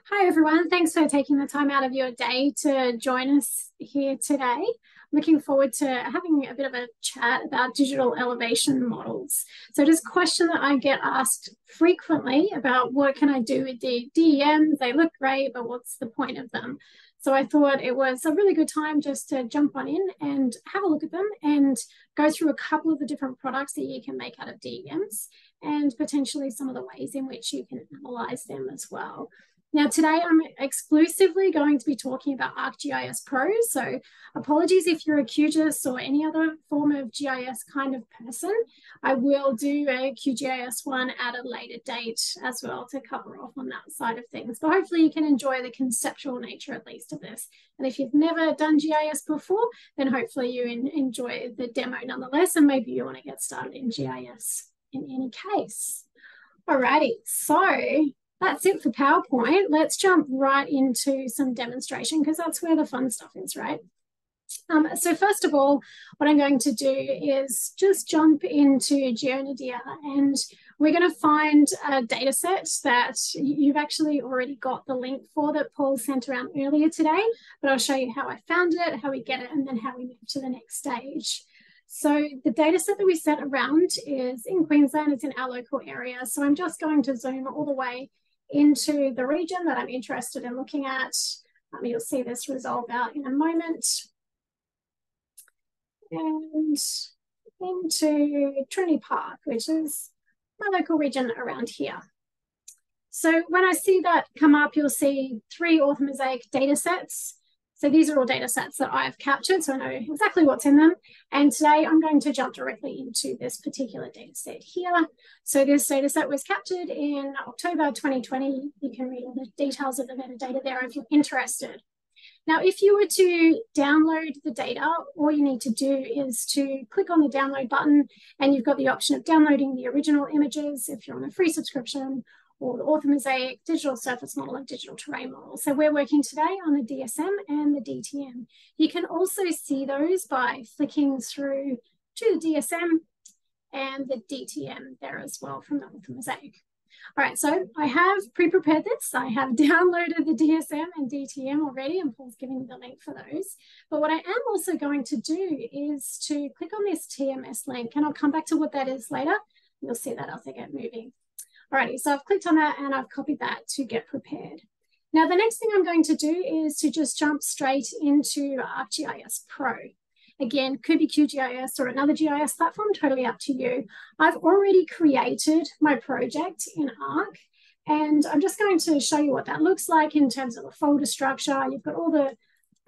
Hi everyone, thanks for taking the time out of your day to join us here today. Looking forward to having a bit of a chat about digital elevation models. So just a question that I get asked frequently about what can I do with the DEMs? They look great, but what's the point of them? So I thought it was a really good time just to jump on in and have a look at them and go through a couple of the different products that you can make out of DEMs and potentially some of the ways in which you can analyze them as well. Now, today I'm exclusively going to be talking about ArcGIS Pro. So apologies if you're a QGIS or any other form of GIS kind of person. I will do a QGIS one at a later date as well to cover off on that side of things. But hopefully you can enjoy the conceptual nature at least of this. And if you've never done GIS before, then hopefully you enjoy the demo nonetheless, and maybe you want to get started in GIS in any case. Alrighty, so that's it for PowerPoint. Let's jump right into some demonstration because that's where the fun stuff is, right? So first of all, what I'm going to do is just jump into GeoNadir, and we're going to find a data set that you've actually already got the link for that Paul sent around earlier today, but I'll show you how I found it, how we get it, and then how we move to the next stage. So the data set that we sent around is in Queensland, it's in our local area. So I'm just going to zoom all the way into the region that I'm interested in looking at. You'll see this resolve out in a moment. And into Trinity Park, which is my local region around here. So when I see that come up, you'll see 3 orthomosaic data sets. So these are all data sets that I've captured, so I know exactly what's in them. And today I'm going to jump directly into this particular data set here. So this data set was captured in October 2020. You can read all the details of the metadata there if you're interested. Now, if you were to download the data, all you need to do is to click on the download button, and you've got the option of downloading the original images if you're on a free subscription, or the orthomosaic, digital surface model, and digital terrain model. So we're working today on the DSM and the DTM. You can also see those by flicking through to the DSM and the DTM there as well from the orthomosaic. All right, so I have pre-prepared this. I have downloaded the DSM and DTM already, and Paul's giving me the link for those. But what I am also going to do is to click on this TMS link, and I'll come back to what that is later. You'll see that as I get moving. Alrighty, so I've clicked on that and I've copied that to get prepared. Now, the next thing I'm going to do is to just jump straight into ArcGIS Pro. Again, could be QGIS or another GIS platform, totally up to you. I've already created my project in Arc, and I'm just going to show you what that looks like in terms of a folder structure. You've got all the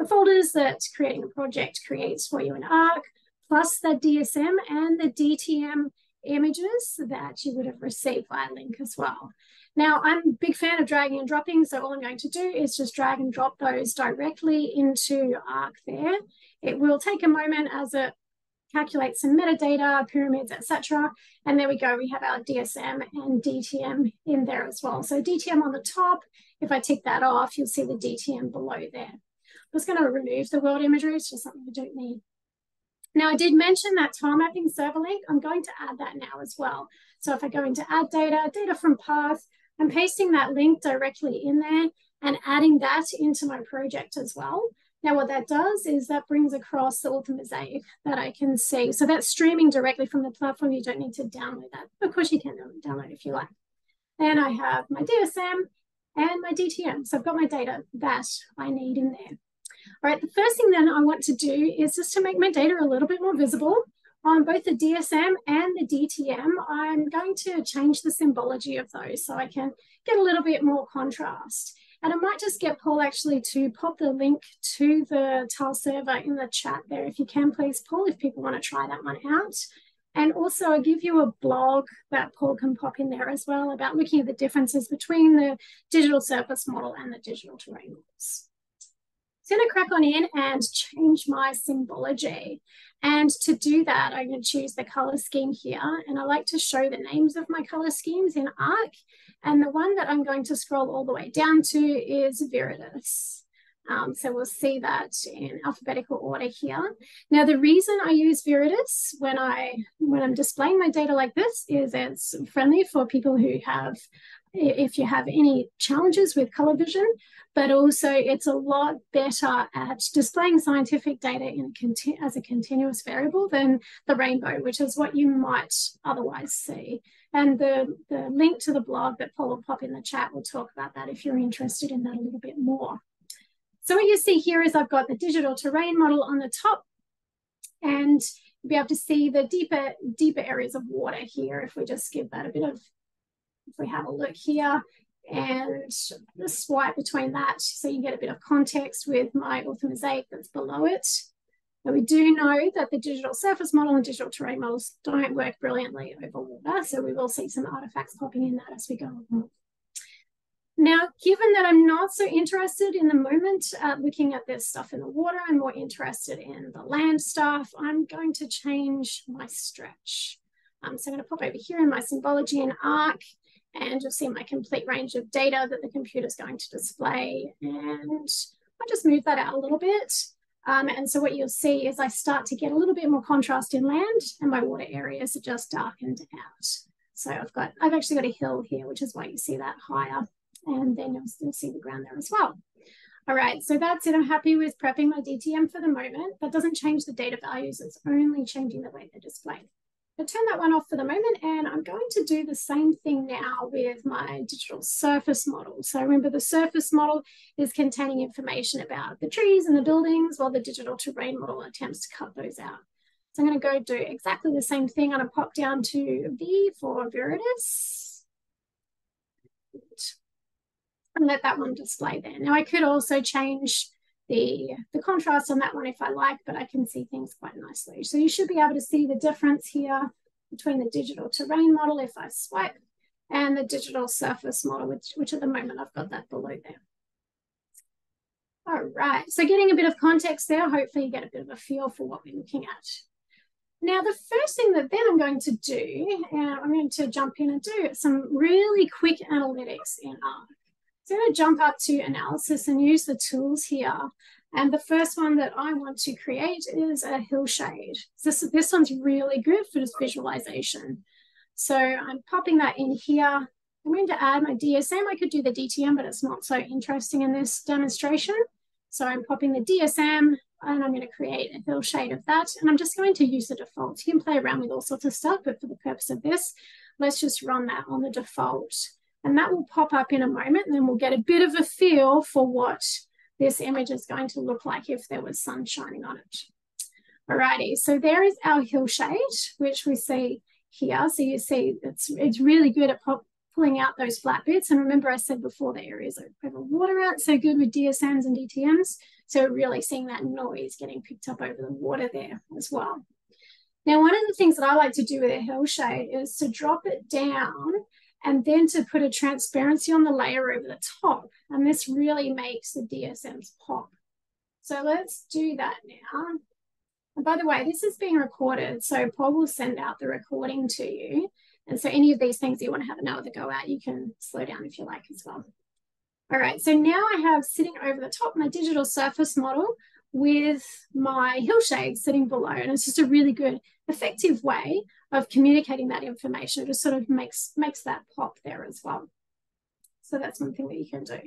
folders that creating a project creates for you in Arc, plus the DSM and the DTM images that you would have received via link as well. Now, I'm a big fan of dragging and dropping, so all I'm going to do is just drag and drop those directly into Arc there. It will take a moment as it calculates some metadata, pyramids, etc. And there we go, we have our DSM and DTM in there as well. So DTM on the top, if I tick that off, you'll see the DTM below there. I'm just going to remove the world imagery, it's just something we don't need. Now, I did mention that tile mapping server link. I'm going to add that now as well. So if I go into add data, data from path, I'm pasting that link directly in there and adding that into my project as well. Now, what that does is that brings across the orthomosaic that I can see. So that's streaming directly from the platform. You don't need to download that. Of course, you can download if you like. And I have my DSM and my DTM. So I've got my data that I need in there. All right, the first thing then I want to do is just to make my data a little bit more visible on both the DSM and the DTM. I'm going to change the symbology of those so I can get a little bit more contrast. And I might just get Paul actually to pop the link to the tile server in the chat there. If you can, please, Paul, if people want to try that one out. And also I'll give you a blog that Paul can pop in there as well about looking at the differences between the digital surface model and the digital terrain models. So I'm going to crack on in and change my symbology. And to do that, I'm going to choose the color scheme here. And I like to show the names of my color schemes in Arc. And the one that I'm going to scroll all the way down to is Viridis. So we'll see that in alphabetical order here. Now, the reason I use Viridis when I'm displaying my data like this is it's friendly for people who have if you have any challenges with color vision, but also it's a lot better at displaying scientific data as a continuous variable than the rainbow, which is what you might otherwise see. And the link to the blog that Paul will pop in the chat will talk about that if you're interested in that a little bit more. So what you see here is I've got the digital terrain model on the top, and you'll be able to see the deeper areas of water here. If we just give that a bit of, if we have a look here and the swipe between that, so you get a bit of context with my orthomosaic that's below it. But we do know that the digital surface model and digital terrain models don't work brilliantly over water, so we will see some artifacts popping in that as we go along. Now, given that I'm not so interested in the moment looking at this stuff in the water, I'm more interested in the land stuff, I'm going to change my stretch. So I'm going to pop over here in my symbology and arc, and you'll see my complete range of data that the computer's going to display. And I'll just move that out a little bit. And so what you'll see is I start to get a little bit more contrast in land, and my water areas are just darkened out. So I've actually got a hill here, which is why you see that higher. And then you'll still see the ground there as well. All right, so that's it. I'm happy with prepping my DTM for the moment. That doesn't change the data values. It's only changing the way they're displayed. I'll turn that one off for the moment, and I'm going to do the same thing now with my digital surface model. So remember, the surface model is containing information about the trees and the buildings, while the digital terrain model attempts to cut those out. So I'm going to go do exactly the same thing. I'm going to pop down to V for Viridis and let that one display there. Now I could also change the contrast on that one if I like, but I can see things quite nicely. So you should be able to see the difference here between the digital terrain model if I swipe and the digital surface model, which at the moment I've got that below there. All right, so getting a bit of context there, hopefully you get a bit of a feel for what we're looking at. Now, the first thing that then I'm going to do, and I'm going to jump in and do some really quick analytics in ARC. So I'm going to jump up to analysis and use the tools here. And the first one that I want to create is a hillshade. This one's really good for this visualization. So I'm popping that in here. I'm going to add my DSM. I could do the DTM, but it's not so interesting in this demonstration. So I'm popping the DSM, and I'm going to create a hillshade of that. And I'm just going to use the default. You can play around with all sorts of stuff, but for the purpose of this, let's just run that on the default. And that will pop up in a moment, and then we'll get a bit of a feel for what this image is going to look like if there was sun shining on it. Alrighty, so there is our hillshade, which we see here. So you see it's really good at pulling out those flat bits. And remember I said before, the areas over water aren't so good with DSMs and DTMs. So we're really seeing that noise getting picked up over the water there as well. Now, one of the things that I like to do with a hillshade is to drop it down and then to put a transparency on the layer over the top. And this really makes the DSMs pop. So let's do that now. And by the way, this is being recorded, so Paul will send out the recording to you. And so any of these things you want to have another go at, you can slow down if you like as well. All right, so now I have sitting over the top my digital surface model with my hillshade sitting below. And it's just a really good, effective way of communicating that information. It just sort of makes that pop there as well. So that's one thing that you can do.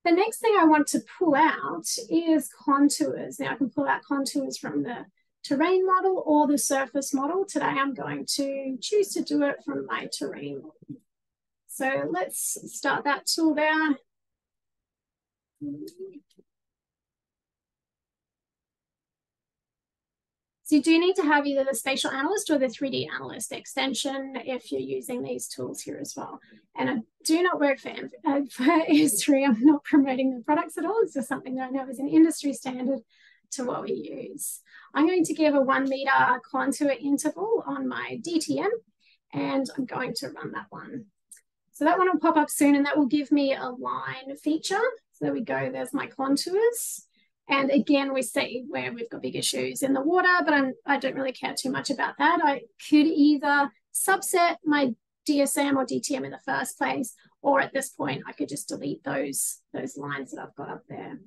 The next thing I want to pull out is contours. Now I can pull out contours from the terrain model or the surface model. Today I'm going to choose to do it from my terrain model. So let's start that tool there. So you do need to have either the spatial analyst or the 3D analyst extension if you're using these tools here as well. And I do not work for S3. I'm not promoting the products at all. It's just something that I know is an industry standard to what we use. I'm going to give a 1 meter contour interval on my DTM, and I'm going to run that one. So that one will pop up soon, and that will give me a line feature. So there we go, there's my contours. And again, we see where we've got big issues in the water, but I don't really care too much about that. I could either subset my DSM or DTM in the first place, or at this point, I could just delete those lines that I've got up there.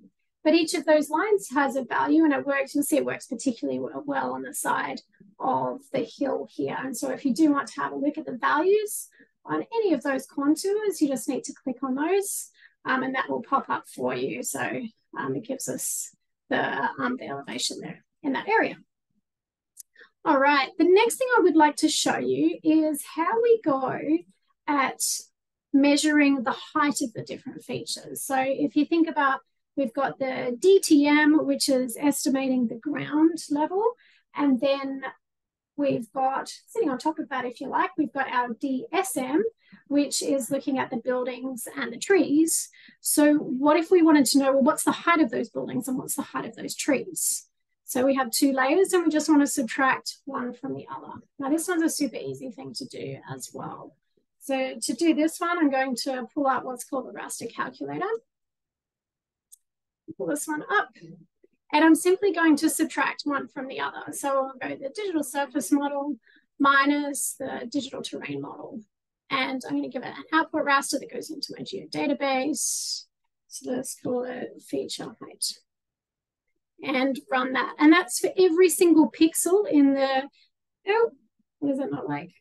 But each of those lines has a value, and it works. You'll see it works particularly well on the side of the hill here. And so if you do want to have a look at the values on any of those contours, you just need to click on those and that will pop up for you. So it gives us the elevation there in that area. All right, the next thing I would like to show you is how we go at measuring the height of the different features. So if you think about, we've got the DTM, which is estimating the ground level, and then we've got, sitting on top of that, if you like, we've got our DSM, which is looking at the buildings and the trees. So what if we wanted to know, well, what's the height of those buildings and what's the height of those trees? So we have two layers and we just want to subtract one from the other. Now this one's a super easy thing to do as well. So to do this one, I'm going to pull out what's called the raster calculator. Pull this one up. And I'm simply going to subtract one from the other. So I'll go the digital surface model minus the digital terrain model. And I'm going to give it an output raster that goes into my geodatabase. So let's call it feature height. And run that. And that's for every single pixel in the, oh, what is it not like?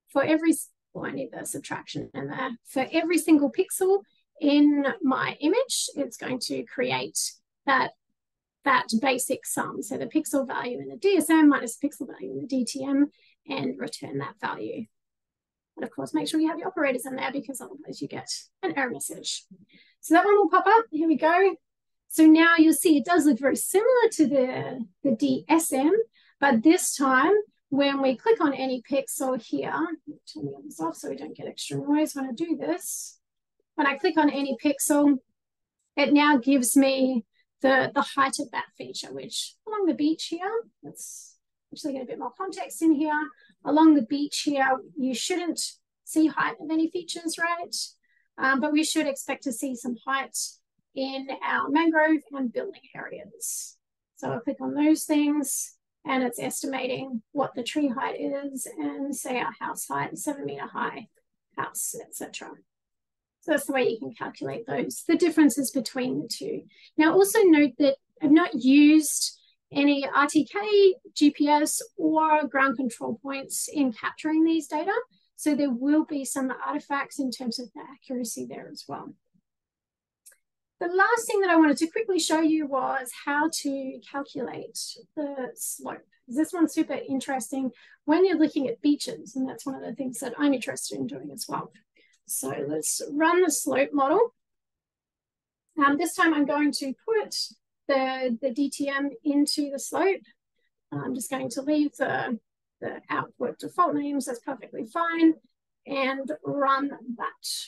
For every, oh, I need the subtraction in there. For every single pixel in my image, it's going to create that basic sum. So the pixel value in the DSM minus the pixel value in the DTM and return that value. And of course, make sure you have your operators in there because otherwise you get an error message. So that one will pop up. Here we go. So now you'll see it does look very similar to the DSM, but this time when we click on any pixel here, turn the others off so we don't get extra noise when I do this. When I click on any pixel, it now gives me the height of that feature, which along the beach here, let's actually get a bit more context in here. Along the beach here, you shouldn't see height of any features, right? But we should expect to see some height in our mangrove and building areas. So I'll click on those things and it's estimating what the tree height is and say our house height, 7 meter high house, etc. So that's the way you can calculate those, the differences between the two. Now also note that I've not used any RTK, GPS or ground control points in capturing these data. So there will be some artifacts in terms of the accuracy there as well. The last thing that I wanted to quickly show you was how to calculate the slope. This one's super interesting when you're looking at beaches, and that's one of the things that I'm interested in doing as well. So let's run the slope model. This time I'm going to put the DTM into the slope. I'm just going to leave the output default names, that's perfectly fine, and run that.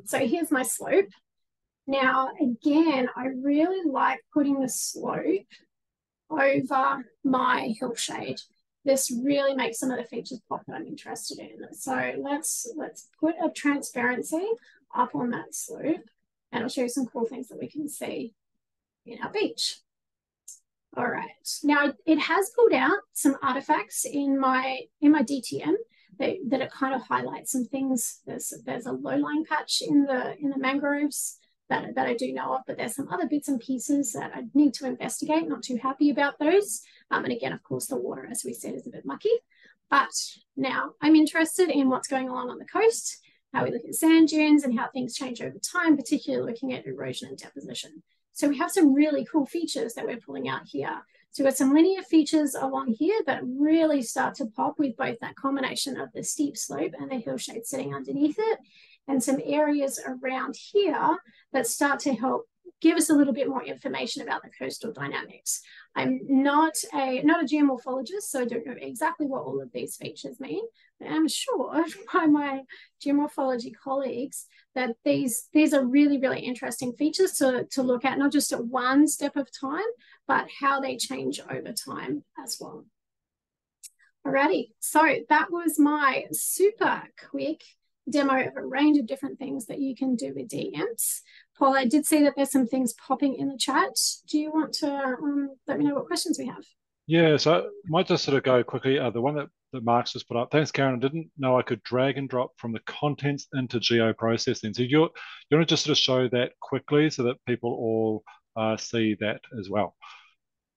So here's my slope. Now, again, I really like putting the slope over my hillshade. This really makes some of the features pop that I'm interested in. So let's put a transparency up on that slope, and I'll show you some cool things that we can see in our beach. All right, now it has pulled out some artifacts in my DTM that it kind of highlights some things. There's a low-lying patch in the mangroves that I do know of, but there's some other bits and pieces that I need to investigate. Not too happy about those. And again, of course, the water, as we said, is a bit mucky. But now I'm interested in what's going on the coast, how we look at sand dunes and how things change over time, particularly looking at erosion and deposition. So we have some really cool features that we're pulling out here. So we've got some linear features along here that really start to pop with both that combination of the steep slope and the hillshade sitting underneath it, and some areas around here that start to help give us a little bit more information about the coastal dynamics. I'm not a geomorphologist, so I don't know exactly what all of these features mean, but I'm sure by my geomorphology colleagues that these are really, really interesting features to look at, not just at one step of time, but how they change over time as well. Alrighty, so that was my super quick demo of a range of different things that you can do with DEMs. Paul, I did see that there's some things popping in the chat. Do you want to let me know what questions we have? Yeah, so I might just sort of go quickly. The one that Mark's just put up. Thanks, Karen. I didn't know I could drag and drop from the contents into geoprocessing. So you want to just sort of show that quickly so that people all see that as well.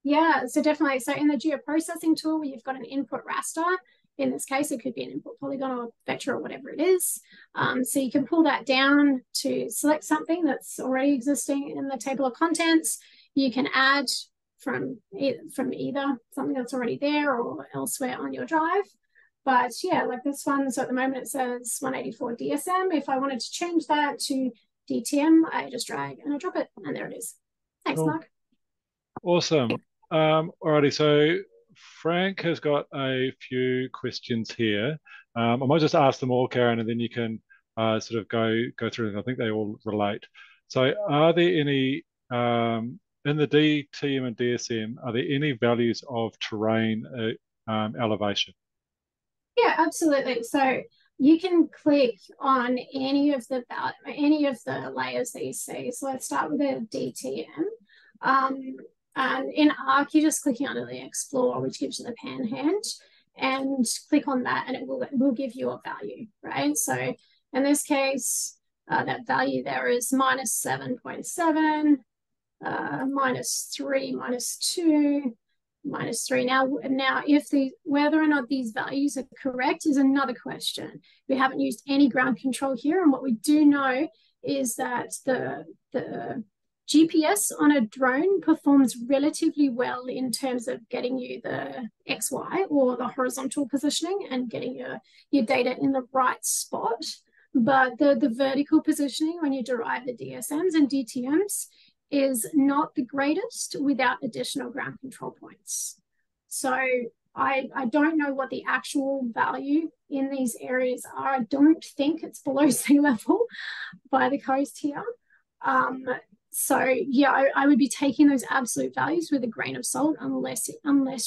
Yeah, so definitely. So in the geoprocessing tool, where you've got an input raster, in this case, it could be an input polygon or vector or whatever it is. So you can pull that down to select something that's already existing in the table of contents. You can add from either something that's already there or elsewhere on your drive. But yeah, like this one, so at the moment it says 184 DSM. If I wanted to change that to DTM, I just drag and I drop it, and there it is. Thanks, Cool. Mark. Awesome. Alrighty, so Frank has got a few questions here. I might just ask them all, Karen, and then you can sort of go through them. I think they all relate. So are there any, in the DTM and DSM, are there any values of terrain elevation? Yeah, absolutely. So you can click on any of the layers that you see. So let's start with a DTM. And in Arc, you're just clicking under the Explore, which gives you the pan hand, and click on that, and it will give you a value, right? So in this case, that value there is -7.7, -3, -2, -3. Now, if whether or not these values are correct is another question. We haven't used any ground control here, and what we do know is that the GPS on a drone performs relatively well in terms of getting you the XY or the horizontal positioning and getting your data in the right spot. But the vertical positioning, when you derive the DSMs and DTMs, is not the greatest without additional ground control points. So I don't know what the actual value in these areas are. I don't think it's below sea level by the coast here. So yeah, I would be taking those absolute values with a grain of salt unless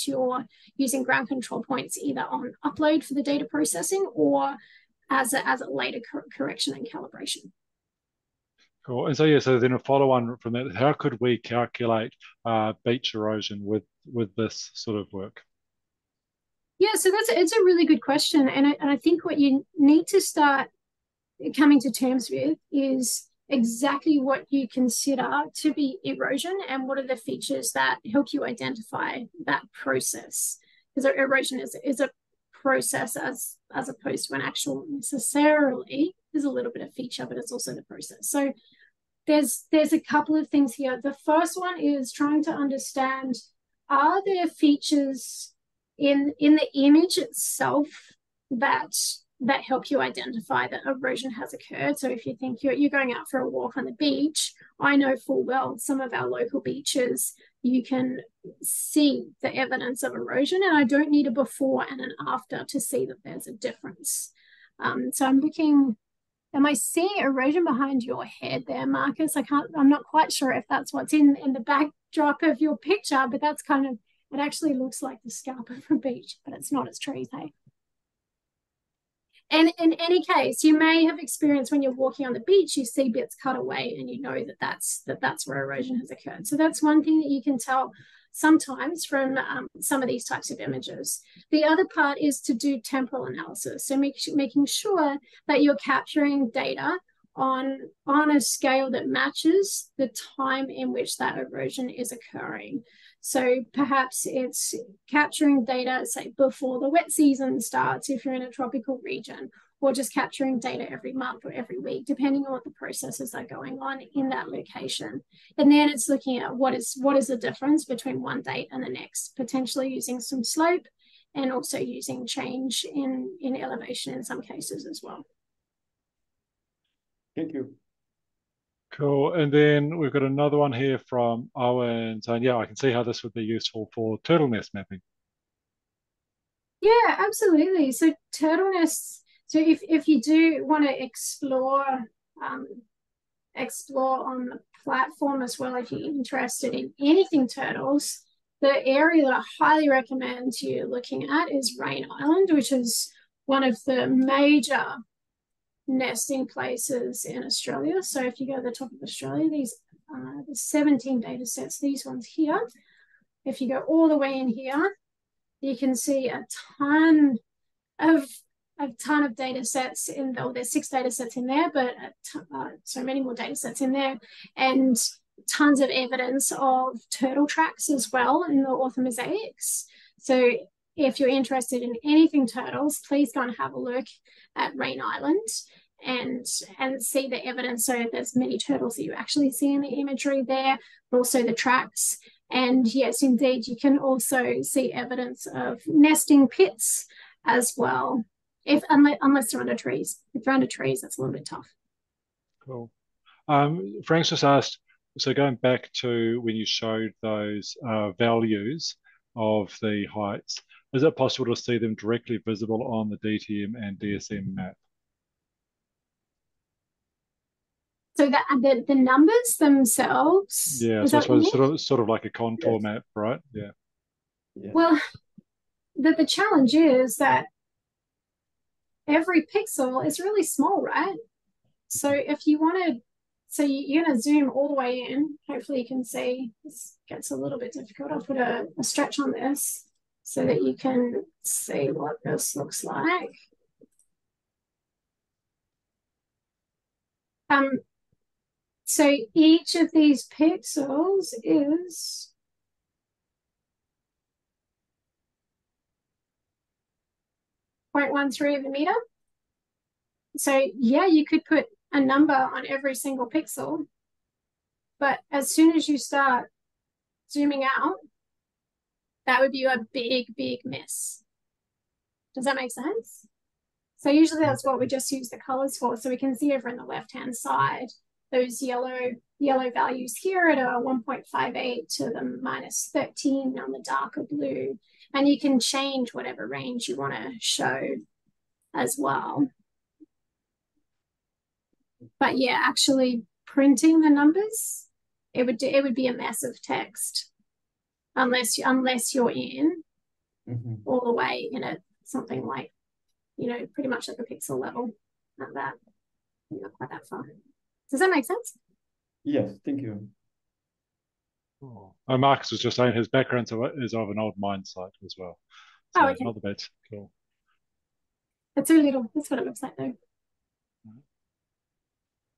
you're using ground control points either on upload for the data processing or as a later correction and calibration. Cool. And so yeah, so then a follow-on from that, how could we calculate beach erosion with this sort of work? Yeah, so it's a really good question, and I think what you need to start coming to terms with is exactly what you consider to be erosion and what are the features that help you identify that process. Because erosion is a process as opposed to an actual necessarily. There's a little bit of feature, but it's also the process. So there's a couple of things here. The first one is trying to understand, are there features in the image itself that help you identify that erosion has occurred? So if you think you're going out for a walk on the beach, I know full well some of our local beaches, you can see the evidence of erosion, and I don't need a before and an after to see that there's a difference. So I'm looking, am I seeing erosion behind your head there, Marcus? I'm not quite sure if that's what's in the backdrop of your picture, but that's kind of, it actually looks like the scalp of a beach, but it's not, it's trees, hey? And in any case, you may have experienced when you're walking on the beach, you see bits cut away and you know that's where erosion has occurred. So that's one thing that you can tell sometimes from some of these types of images. The other part is to do temporal analysis. So making sure that you're capturing data on a scale that matches the time in which that erosion is occurring. So perhaps it's capturing data, say, before the wet season starts, if you're in a tropical region, or just capturing data every month or every week, depending on what the processes are going on in that location. And then it's looking at what is the difference between one date and the next, potentially using some slope and also using change in elevation in some cases as well. Thank you. Cool. And then we've got another one here from Owen saying, yeah, I can see how this would be useful for turtle nest mapping. Yeah, absolutely. So turtle nests, so if you do want to explore on the platform as well, if you're interested in anything turtles, the area that I highly recommend you looking at is Rain Island, which is one of the major nesting places in Australia. So if you go to the top of Australia, these there's 17 data sets, these ones here. If you go all the way in here, you can see a ton of data sets in, there's 6 data sets in there, but so many more data sets in there. And tons of evidence of turtle tracks as well in the orthomosaics. So if you're interested in anything turtles, please go and have a look at Rain Island and see the evidence. So there's many turtles that you actually see in the imagery there, but also the tracks. And yes, indeed, you can also see evidence of nesting pits as well, unless they're under trees. If they're under trees, that's a little bit tough. Cool. Frank's just asked, so going back to when you showed those values of the heights, is it possible to see them directly visible on the DTM and DSM map? So the numbers themselves. Yeah, so I suppose sort of like a contour map, right? Yeah. Well, the challenge is that every pixel is really small, right? So if you wanted, so you're going to zoom all the way in. Hopefully you can see. This gets a little bit difficult. I'll put a stretch on this so that you can see what this looks like. So each of these pixels is 0.13 of a meter. So yeah, you could put a number on every single pixel, but as soon as you start zooming out, that would be a big, big miss. Does that make sense? So usually that's what we just use the colors for. So we can see over on the left-hand side, those yellow values here at a 1.58 to the -13 on the darker blue. And you can change whatever range you want to show as well. But yeah, actually printing the numbers, it would be a mess of text unless you're in all the way in at something like, pretty much at the pixel level, not quite that far. Does that make sense? Yes, thank you. Oh, Marcus was just saying his background is of an old mine site as well. So okay. Not the bad. Cool. It's too little. That's what it looks like though.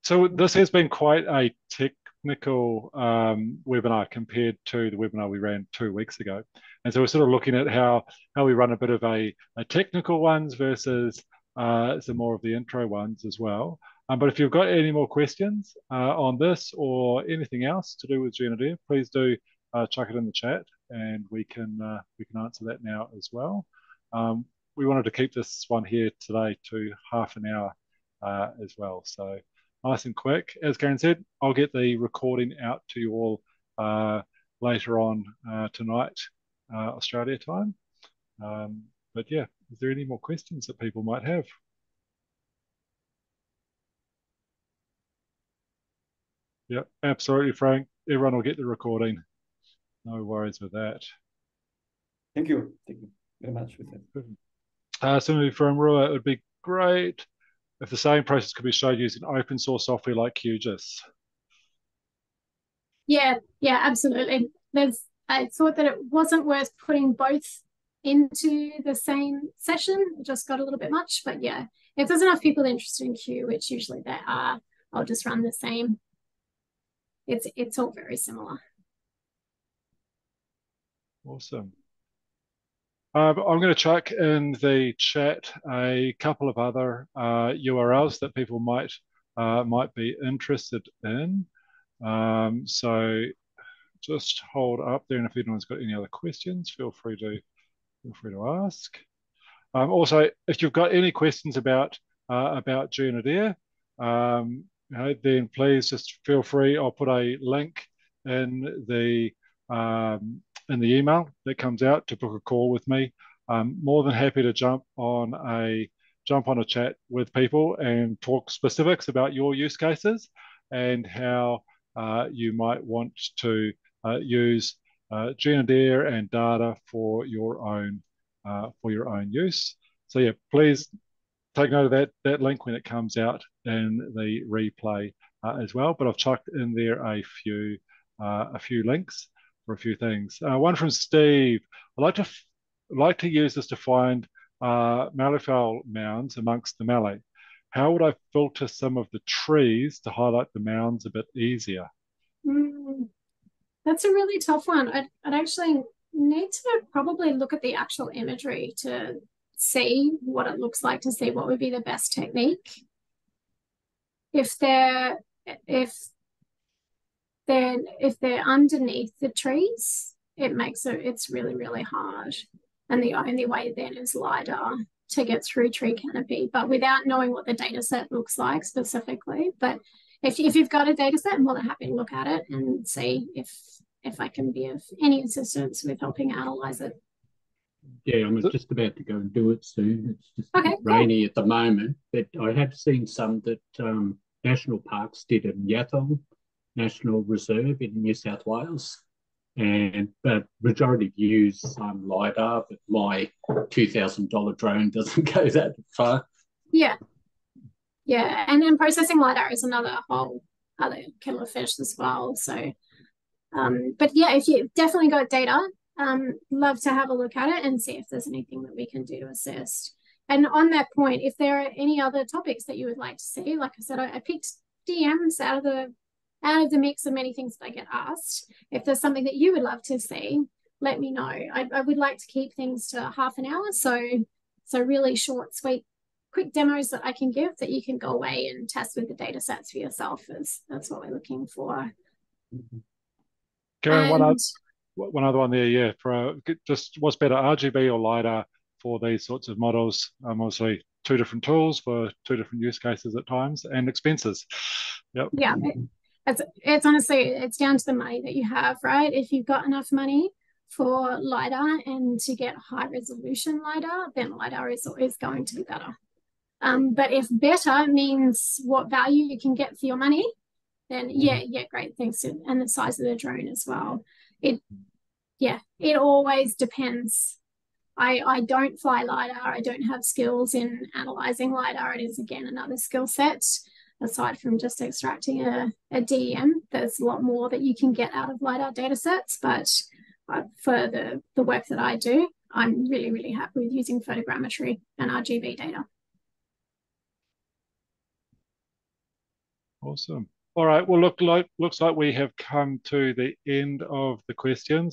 So this has been quite a technical webinar compared to the webinar we ran 2 weeks ago. And so we're sort of looking at how we run a bit of a technical ones versus some more of the intro ones as well. But if you've got any more questions on this or anything else to do with GeoNadir, please do chuck it in the chat and we can answer that now as well. We wanted to keep this one here today to half an hour as well. So nice and quick. As Karen said, I'll get the recording out to you all later on tonight, Australia time. But yeah, is there any more questions that people might have? Yep, absolutely, Frank. Everyone will get the recording. No worries with that. Thank you. Thank you very much with that. Somebody from Rua, it would be great if the same process could be showed using open source software like QGIS. Yeah, absolutely. I thought that it wasn't worth putting both into the same session. It just got a little bit much, but yeah, if there's enough people interested in Q, which usually there are, I'll just run the same. It's all very similar. Awesome. I'm going to chuck in the chat a couple of other URLs that people might be interested in. So just hold up there, and if anyone's got any other questions, feel free to ask. Also, if you've got any questions about GeoNadir, then please just feel free. I'll put a link in the email that comes out to book a call with me. I'm more than happy to jump on a chat with people and talk specifics about your use cases and how you might want to use GeoNadir and data for your own use. So yeah, please take note of that link when it comes out in the replay as well. But I've chucked in there a few links for a few things. One from Steve. I'd like to use this to find malleefowl mounds amongst the mallee. How would I filter some of the trees to highlight the mounds a bit easier? That's a really tough one. I'd actually need to probably look at the actual imagery to see what it looks like, to see what would be the best technique. If they're if they're underneath the trees, it's really, really hard. And the only way then is LiDAR to get through tree canopy, but without knowing what the data set looks like specifically. But if you've got a data set, I'm more than happy to look at it and see if I can be of any assistance with helping analyze it. Yeah, I'm just about to go and do it soon. It's just Okay, rainy at the moment, but I have seen some that national parks did in Yathong National Reserve in New South Wales, and the majority use LiDAR, but my $2,000 drone doesn't go that far. Yeah, yeah, and then processing LiDAR is another whole other kettle of fish as well. So, but yeah, if you definitely got data, love to have a look at it and see if there's anything that we can do to assist. And on that point, if there are any other topics that you would like to see, like I said, I picked DMs out of the mix of many things that I get asked. If there's something that you would love to see, let me know. I would like to keep things to half an hour, so really short, sweet, quick demos that I can give that you can go away and test with the data sets for yourself. That's what we're looking for. Karen, one other one there, yeah. For just what's better, RGB or LiDAR for these sorts of models? Obviously, two different tools for two different use cases at times, and expenses. Yep. Yeah, it's honestly, it's down to the money that you have, right? If you've got enough money for LiDAR and to get high resolution LiDAR, then LiDAR is always going to be better. But if better means what value you can get for your money, then yeah, great, thanks. And the size of the drone as well. It always depends. I don't fly LiDAR. I don't have skills in analyzing LiDAR. It is, again, another skill set. Aside from just extracting a DEM, there's a lot more that you can get out of LiDAR data sets. But for the work that I do, I'm really, really happy with using photogrammetry and RGB data. Awesome. All right. Well, looks like we have come to the end of the questions.